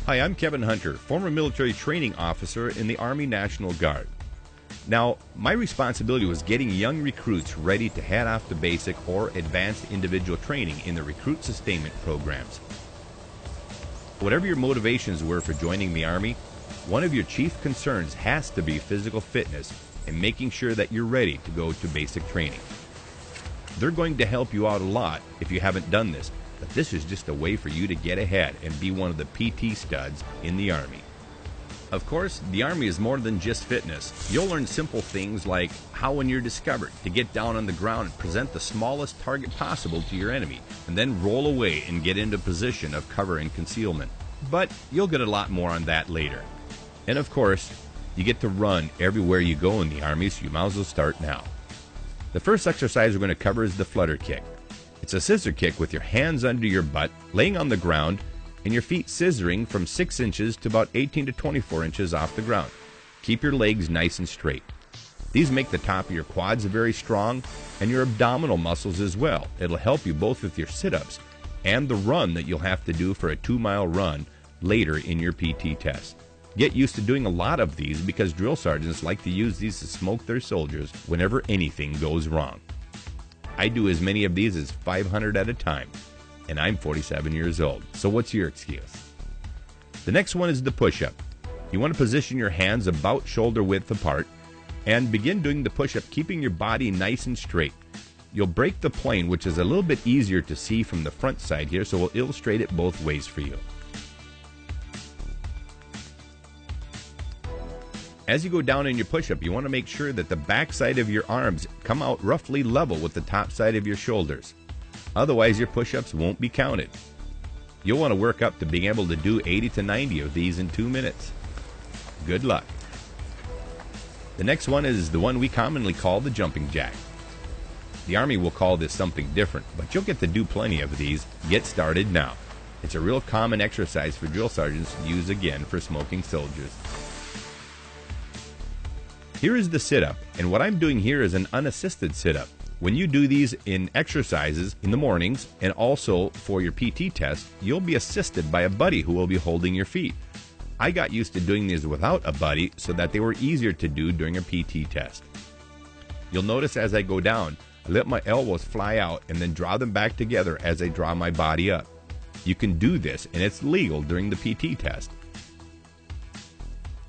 Hi, I'm Kevin Hunter, former military training officer in the Army National Guard. Now, my responsibility was getting young recruits ready to head off to basic or advanced individual training in the recruit sustainment programs. Whatever your motivations were for joining the Army, one of your chief concerns has to be physical fitness and making sure that you're ready to go to basic training. They're going to help you out a lot if you haven't done this, but this is just a way for you to get ahead and be one of the PT studs in the Army. Of course, the Army is more than just fitness. You'll learn simple things like how, when you're discovered, to get down on the ground and present the smallest target possible to your enemy, and then roll away and get into a position of cover and concealment. But you'll get a lot more on that later. And of course, you get to run everywhere you go in the Army, so you might as well start now. The first exercise we're going to cover is the flutter kick. It's a scissor kick with your hands under your butt, laying on the ground, and your feet scissoring from 6 inches to about 18 to 24 inches off the ground. Keep your legs nice and straight. These make the top of your quads very strong and your abdominal muscles as well. It'll help you both with your sit-ups and the run that you'll have to do for a 2-mile run later in your PT test. Get used to doing a lot of these because drill sergeants like to use these to smoke their soldiers whenever anything goes wrong. I do as many of these as 500 at a time, and I'm 47 years old, so what's your excuse? The next one is the push-up. You want to position your hands about shoulder width apart and begin doing the push-up, keeping your body nice and straight. You'll break the plane, which is a little bit easier to see from the front side here, so we'll illustrate it both ways for you. As you go down in your push-up, you want to make sure that the back side of your arms come out roughly level with the top side of your shoulders. Otherwise, your push-ups won't be counted. You'll want to work up to being able to do 80 to 90 of these in 2 minutes. Good luck. The next one is the one we commonly call the jumping jack. The Army will call this something different, but you'll get to do plenty of these. Get started now. It's a real common exercise for drill sergeants to use again for smoking soldiers. Here is the sit-up, and what I'm doing here is an unassisted sit-up. When you do these in exercises in the mornings and also for your PT test, you'll be assisted by a buddy who will be holding your feet. I got used to doing these without a buddy so that they were easier to do during a PT test. You'll notice as I go down, I let my elbows fly out and then draw them back together as I draw my body up. You can do this, and it's legal during the PT test.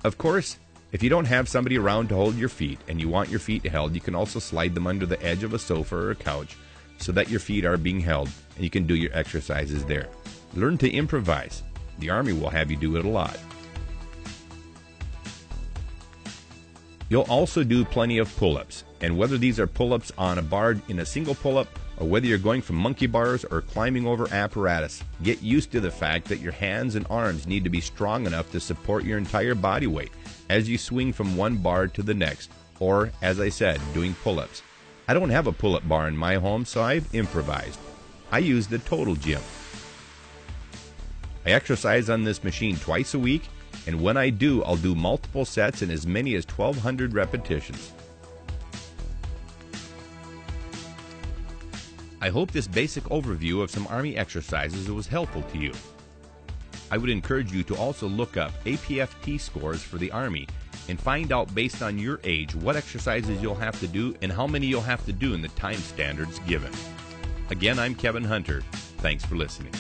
Of course, if you don't have somebody around to hold your feet and you want your feet held, you can also slide them under the edge of a sofa or a couch so that your feet are being held and you can do your exercises there. Learn to improvise. The Army will have you do it a lot. You'll also do plenty of pull-ups, and whether these are pull-ups on a bar in a single pull-up or whether you're going from monkey bars or climbing over apparatus, get used to the fact that your hands and arms need to be strong enough to support your entire body weight as you swing from one bar to the next, or, as I said, doing pull-ups. I don't have a pull-up bar in my home, so I've improvised. I use the Total Gym. I exercise on this machine twice a week, and when I do, I'll do multiple sets and as many as 1,200 repetitions. I hope this basic overview of some Army exercises was helpful to you. I would encourage you to also look up APFT scores for the Army and find out based on your age what exercises you'll have to do and how many you'll have to do in the time standards given. Again, I'm Kevin Hunter. Thanks for listening.